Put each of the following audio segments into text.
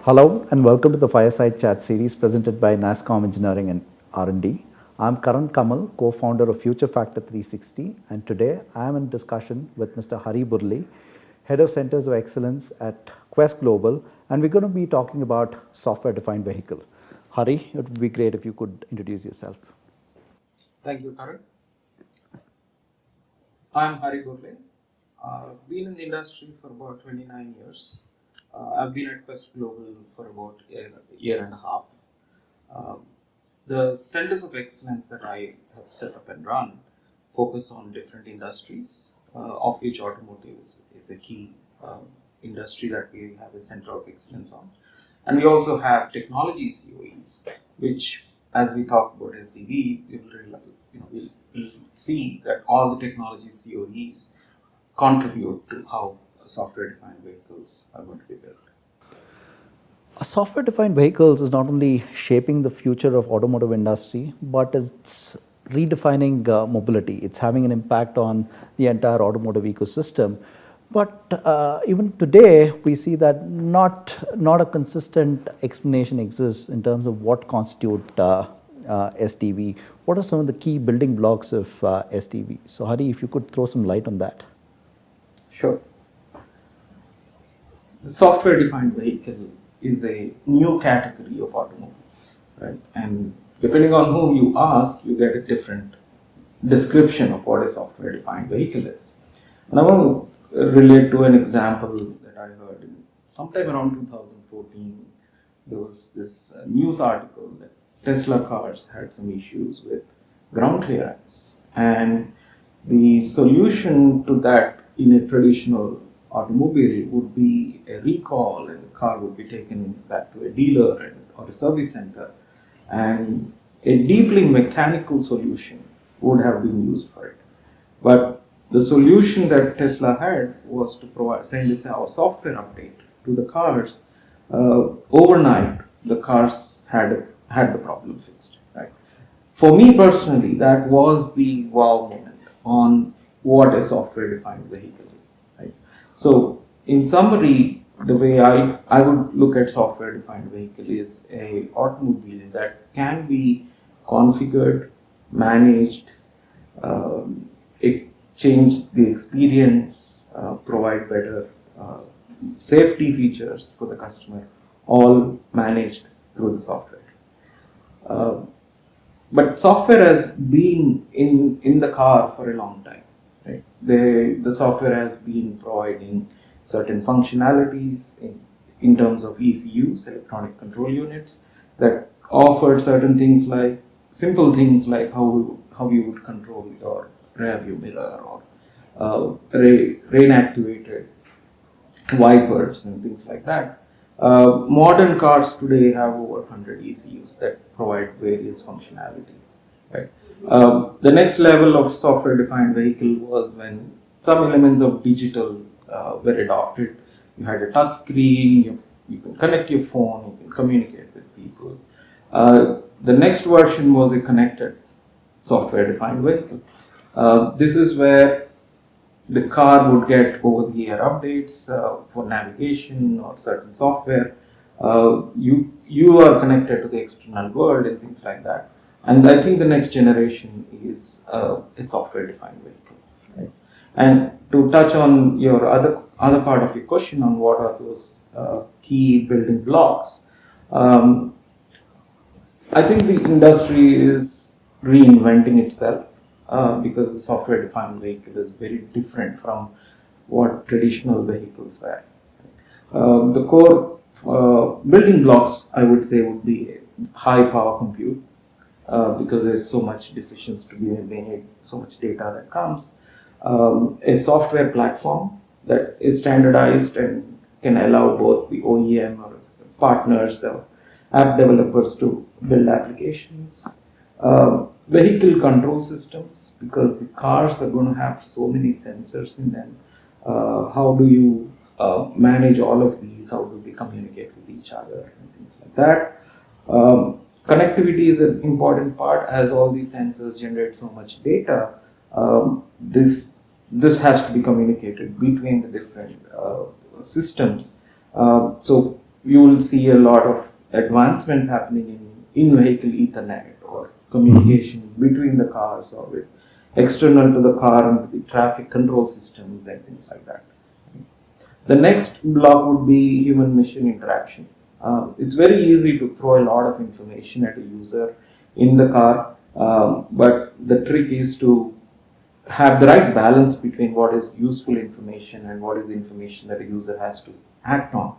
Hello and welcome to the Fireside Chat series presented by nasscom Engineering and R&D. I'm Karan Kamal, co-founder of Future Factor 360, and today I am in discussion with Mr. Hari Burle, Head of Centers of Excellence at Quest Global, and we're going to be talking about software-defined vehicle. Hari, it would be great if you could introduce yourself. Thank you, Karan. I'm Hari Burle. Been in the industry for about 29 years. I've been at Quest Global for about a year and a half. Um, the centers of excellence that I have set up and run focus on different industries, of which automotive is a key industry that we have a center of excellence on. And we also have technology COEs, which, as we talk about SDV, we'll see that all the technology COEs contribute to how software-defined vehicles are going to be built. Software-defined vehicles is not only shaping the future of automotive industry, but it's redefining mobility. It's having an impact on the entire automotive ecosystem. But even today, we see that not a consistent explanation exists in terms of what constitutes SDV. What are some of the key building blocks of SDV? So, Hari, if you could throw some light on that. Sure. The software-defined vehicle is a new category of automobiles, right? And depending on whom you ask, you get a different description of what a software-defined vehicle is. And I want to relate to an example that I heard sometime around 2014. There was this news article that Tesla cars had some issues with ground clearance, and the solution to that in a traditional automobile would be a recall, and the car would be taken back to a dealer or a service center, and a deeply mechanical solution would have been used for it. But the solution that Tesla had was to send a software update to the cars. Overnight, the cars had the problem fixed. Right. For me personally, that was the wow moment on what a software-defined vehicle is. Right. So, in summary, the way I would look at software-defined vehicle is a automobile that can be configured, managed, change the experience, provide better safety features for the customer, all managed through the software. But software has been in the car for a long time. Right? The software has been providing certain functionalities in terms of ECUs, electronic control units, that offered certain things like simple things like how you would control your rear view mirror or rain activated wipers and things like that. Modern cars today have over 100 ECUs that provide various functionalities. Right? The next level of software-defined vehicle was when some elements of digital were adopted. You had a touch screen, you can connect your phone, you can communicate with people. The next version was a connected software-defined vehicle. This is where the car would get over-the-air updates for navigation or certain software. You are connected to the external world and things like that. And I think the next generation is a software-defined vehicle. Right? And to touch on your other part of your question on what are those key building blocks, I think the industry is reinventing itself because the software-defined vehicle is very different from what traditional vehicles were. The core building blocks, I would say, would be high power compute because there's so much decisions to be made, so much data that comes. A software platform that is standardized and can allow both the OEM or partners or app developers to build applications. Vehicle control systems, because the cars are going to have so many sensors in them. How do you manage all of these? How do they communicate with each other and things like that? Connectivity is an important part, as all these sensors generate so much data. This has to be communicated between the different systems. So you will see a lot of advancements happening in vehicle Ethernet or communication between the cars or with external to the car and the traffic control systems and things like that. The next block would be human machine interaction. It's very easy to throw a lot of information at a user in the car, but the trick is to have the right balance between what is useful information and what is the information that a user has to act on,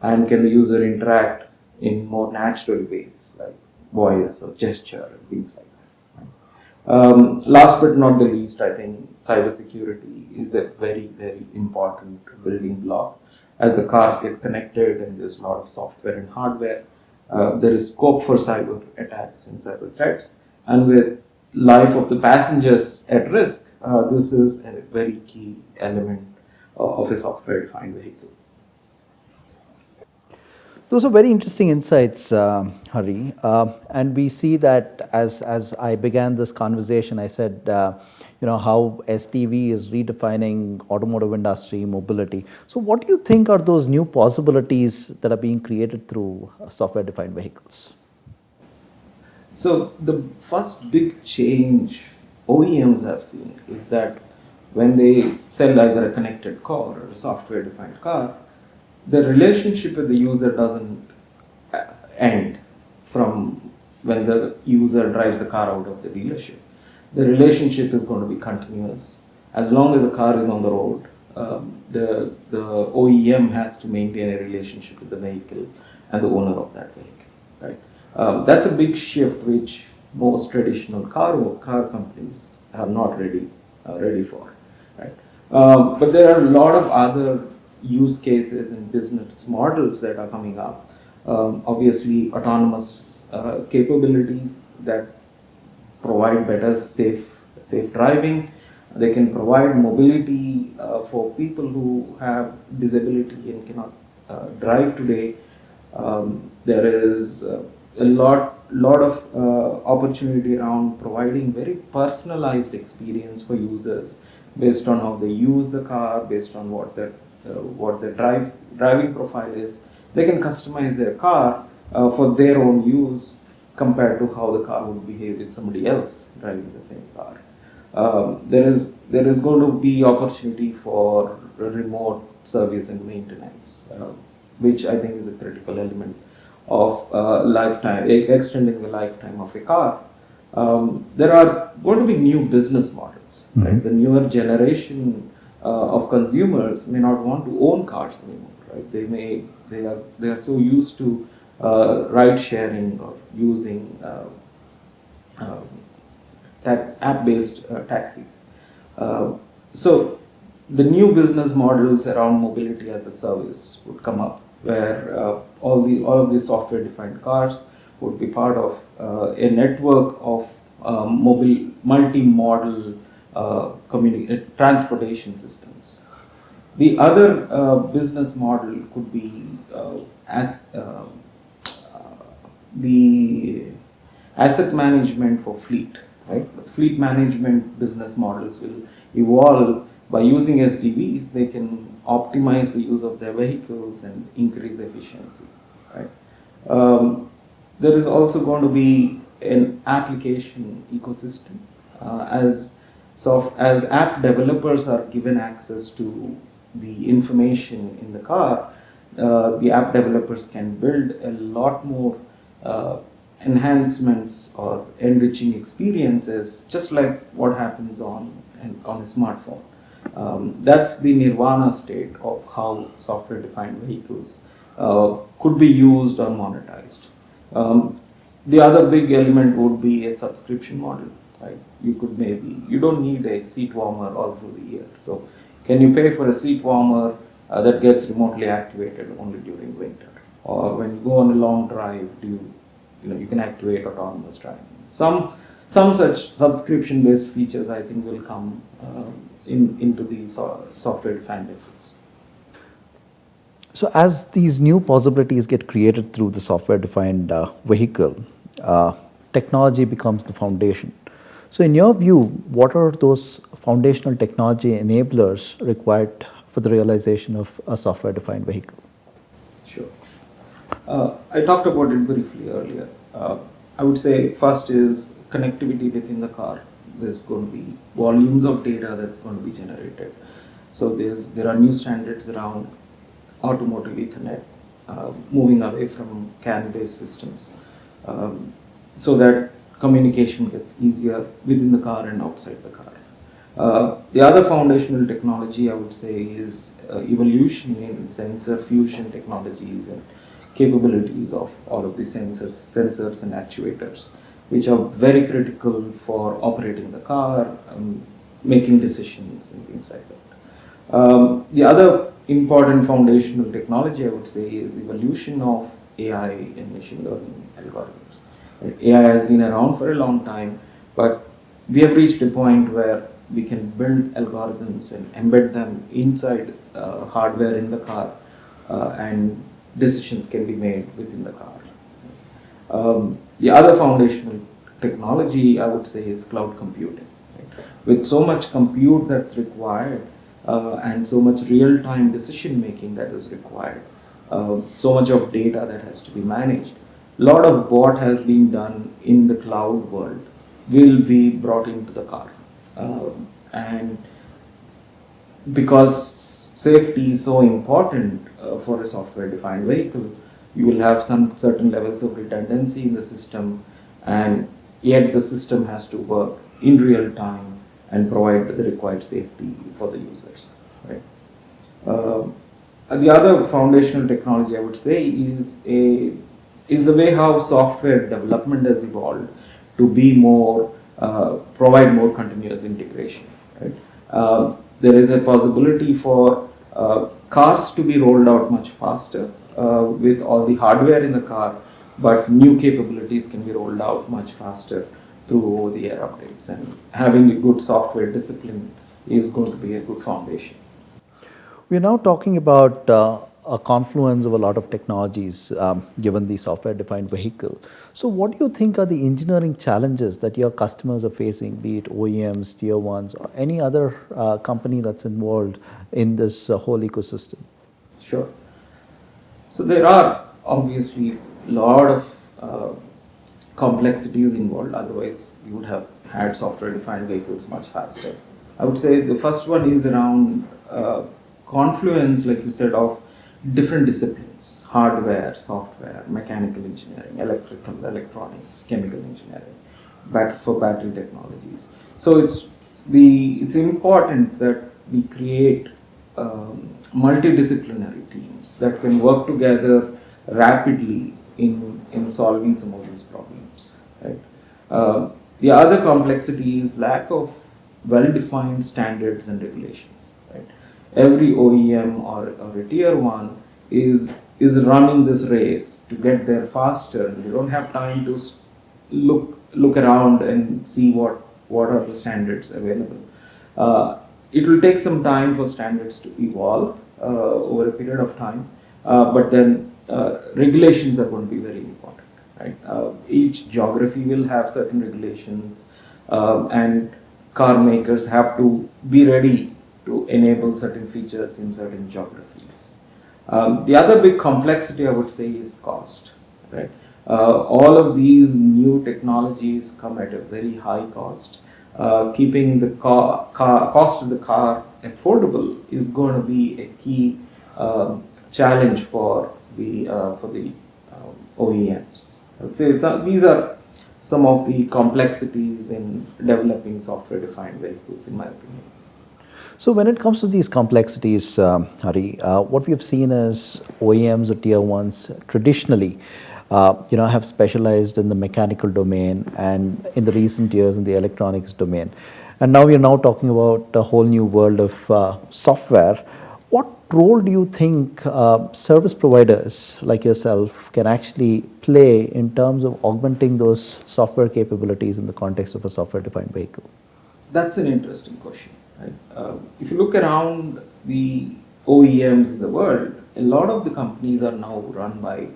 and can the user interact in more natural ways like voice or gesture and things like that. Last but not the least, I think cybersecurity is a very, very important building block. As the cars get connected and there's a lot of software and hardware, there is scope for cyber attacks and cyber threats. And with life of the passengers at risk, this is a very key element of a software-defined vehicle. Those are very interesting insights, Hari. And we see that as I began this conversation, I said, how SDV is redefining automotive industry mobility. So, what do you think are those new possibilities that are being created through software-defined vehicles? So the first big change OEMs have seen is that when they sell either a connected car or a software-defined car, the relationship with the user doesn't end from when the user drives the car out of the dealership. The relationship is going to be continuous. As long as the car is on the road, the OEM has to maintain a relationship with the vehicle and the owner of that vehicle, right? That's a big shift which most traditional car companies are not ready for, right? But there are a lot of other use cases and business models that are coming up. Obviously, autonomous capabilities that provide better safe driving. They can provide mobility for people who have disability and cannot drive today. There is a lot of opportunity around providing very personalized experience for users based on how they use the car, based on what their driving profile is. They can customize their car for their own use compared to how the car would behave with somebody else driving the same car. There is going to be opportunity for remote service and maintenance, which I think is a critical element of lifetime, extending the lifetime of a car. There are going to be new business models. Mm-hmm. Right? The newer generation of consumers may not want to own cars anymore. Right? They are so used to ride sharing or using app-based taxis. So the new business models around mobility as a service would come up, where all of these software-defined cars would be part of a network of multi-modal transportation systems. The other business model could be the asset management for fleet. Right? Fleet management business models will evolve. By using SDVs, they can optimize the use of their vehicles and increase efficiency. Right? There is also going to be an application ecosystem. As app developers are given access to the information in the car, the app developers can build a lot more enhancements or enriching experiences, just like what happens on a smartphone. That's the nirvana state of how software-defined vehicles could be used or monetized. The other big element would be a subscription model. Right? You don't need a seat warmer all through the year. So, can you pay for a seat warmer that gets remotely activated only during winter? Or when you go on a long drive, you can activate autonomous driving. Some such subscription-based features, I think, will come into these software-defined vehicles. So, as these new possibilities get created through the software-defined vehicle, technology becomes the foundation. So, in your view, what are those foundational technology enablers required for the realization of a software-defined vehicle? Sure. I talked about it briefly earlier. I would say first is connectivity within the car. There's going to be volumes of data that's going to be generated. So there are new standards around automotive Ethernet, moving away from CAN-based systems, so that communication gets easier within the car and outside the car. The other foundational technology I would say is evolution in sensor fusion technologies and capabilities of all of the sensors and actuators, which are very critical for operating the car, making decisions and things like that. The other important foundational technology I would say is evolution of AI and machine learning algorithms. AI has been around for a long time, but we have reached a point where we can build algorithms and embed them inside hardware in the car, and decisions can be made within the car. The other foundational technology I would say is cloud computing. Right? With so much compute that's required, and so much real-time decision making that is required, so much of data that has to be managed, a lot of what has been done in the cloud world will be brought into the car. And because safety is so important for a software defined vehicle, you will have some certain levels of redundancy in the system, and yet the system has to work in real time and provide the required safety for the users. Right? The other foundational technology I would say is the way how software development has evolved to be more provide more continuous integration. Right? There is a possibility for cars to be rolled out much faster with all the hardware in the car, but new capabilities can be rolled out much faster through over-the-air updates. And having a good software discipline is going to be a good foundation. We're now talking about a confluence of a lot of technologies given the software defined vehicle. So, what do you think are the engineering challenges that your customers are facing, be it OEMs, tier ones, or any other company that's involved in this whole ecosystem? Sure. So there are obviously a lot of complexities involved, otherwise you would have had software defined vehicles much faster. I would say the first one is around confluence, like you said, of different disciplines: hardware, software, mechanical engineering, electrical, electronics, chemical engineering, for battery technologies. So it's important that we create multidisciplinary teams that can work together rapidly in solving some of these problems. Right? The other complexity is lack of well-defined standards and regulations. Right? Every OEM or a tier one is running this race to get there faster, and they don't have time to look around and see what are the standards available. It will take some time for standards to evolve over a period of time, but then regulations are going to be very important. Right? Each geography will have certain regulations, and car makers have to be ready to enable certain features in certain geographies. The other big complexity I would say is cost. Right? All of these new technologies come at a very high cost. Keeping the cost of the car affordable is going to be a key challenge for the OEMs. I would say these are some of the complexities in developing software-defined vehicles, in my opinion. So when it comes to these complexities, Hari, what we have seen is OEMs or tier ones traditionally, have specialized in the mechanical domain and in the recent years in the electronics domain. And now we are now talking about a whole new world of software. What role do you think service providers like yourself can actually play in terms of augmenting those software capabilities in the context of a software-defined vehicle? That's an interesting question. Right? If you look around the OEMs in the world, a lot of the companies are now run by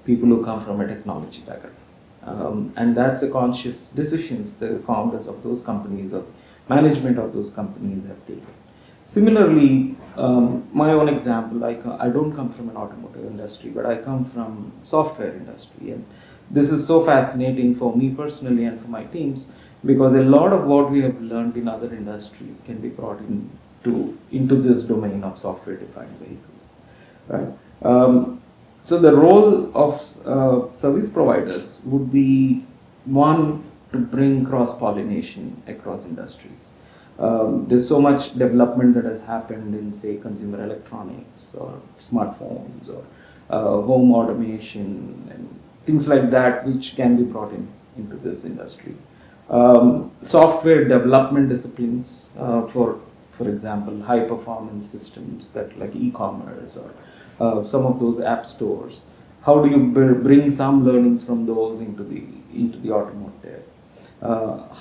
people who come from a technology background. And that's a conscious decisions the founders of those companies or management of those companies have taken. Similarly, my own example, I don't come from an automotive industry, but I come from software industry, and this is so fascinating for me personally and for my teams because a lot of what we have learned in other industries can be brought into this domain of software-defined vehicles, right? So the role of service providers would be one to bring cross-pollination across industries. There's so much development that has happened in, say, consumer electronics or smartphones or home automation and things like that, which can be brought into this industry. Software development disciplines, for example, high performance systems that like e-commerce or some of those app stores. How do you bring some learnings from those into the automotive?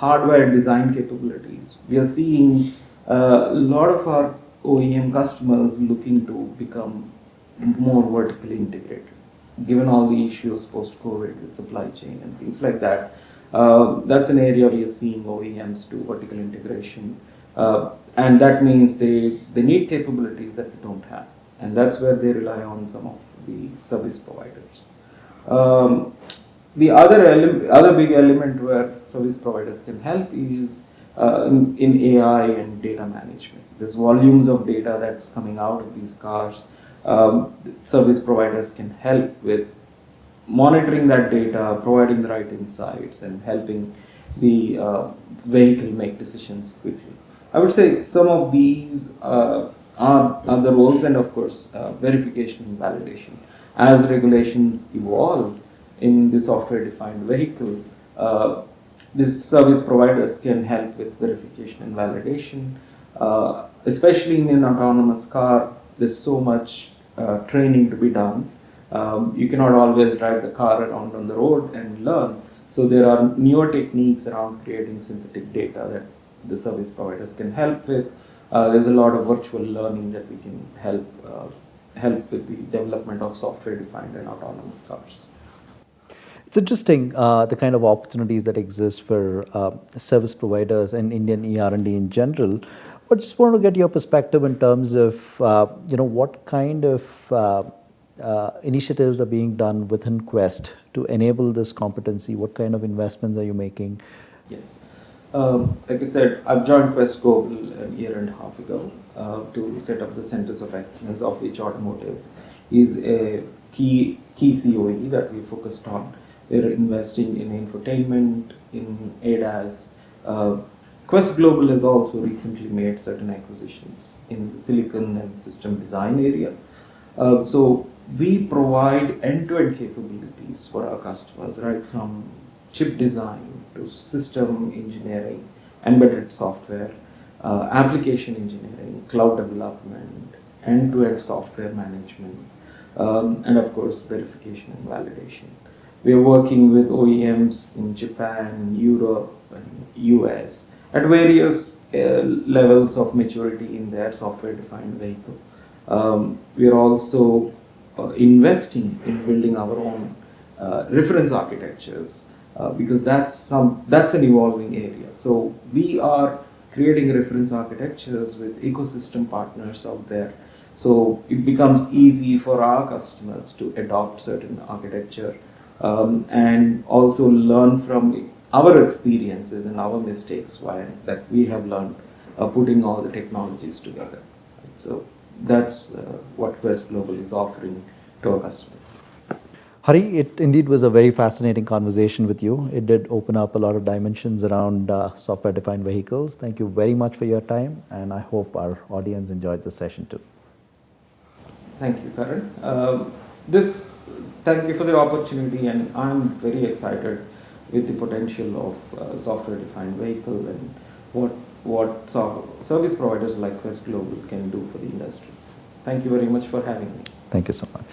Hardware design capabilities. We are seeing a lot of our OEM customers looking to become more vertically integrated, given all the issues post-COVID with supply chain and things like that. That's an area we are seeing OEMs do vertical integration, and that means they need capabilities that they don't have, and that's where they rely on some of the service providers. The other big element where service providers can help is in AI and data management. There's volumes of data that's coming out of these cars. Service providers can help with monitoring that data, providing the right insights, and helping the vehicle make decisions quickly. I would say some of these are the roles, and of course, verification and validation. As regulations evolve in the software-defined vehicle, these service providers can help with verification and validation. Especially in an autonomous car, there's so much training to be done. You cannot always drive the car around on the road and learn. So there are newer techniques around creating synthetic data that the service providers can help with. There's a lot of virtual learning that we can help with the development of software-defined and autonomous cars. It's interesting the kind of opportunities that exist for service providers and Indian ER&D in general. But just want to get your perspective in terms of what kind of initiatives are being done within Quest to enable this competency. What kind of investments are you making? Yes. Like I said, I've joined Quest Global a year and a half ago to set up the centers of excellence, of which automotive is a key COE that we focused on. We're investing in infotainment, in ADAS. Quest Global has also recently made certain acquisitions in the silicon and system design area. So we provide end-to-end capabilities for our customers, right from chip design to system engineering, embedded software, application engineering, cloud development, end-to-end software management, and of course verification and validation. We are working with OEMs in Japan, Europe, and US at various levels of maturity in their software-defined vehicle. We are also investing in building our own reference architectures because that's an evolving area. So we are creating reference architectures with ecosystem partners out there. So it becomes easy for our customers to adopt certain architecture and also learn from our experiences and our mistakes that we have learned putting all the technologies together. So that's what Quest Global is offering to our customers. Hari, it indeed was a very fascinating conversation with you. It did open up a lot of dimensions around software-defined vehicles. Thank you very much for your time, and I hope our audience enjoyed the session too. Thank you, Karan. Thank you for the opportunity, and I'm very excited with the potential of software-defined vehicle and what service providers like Quest Global can do for the industry. Thank you very much for having me. Thank you so much.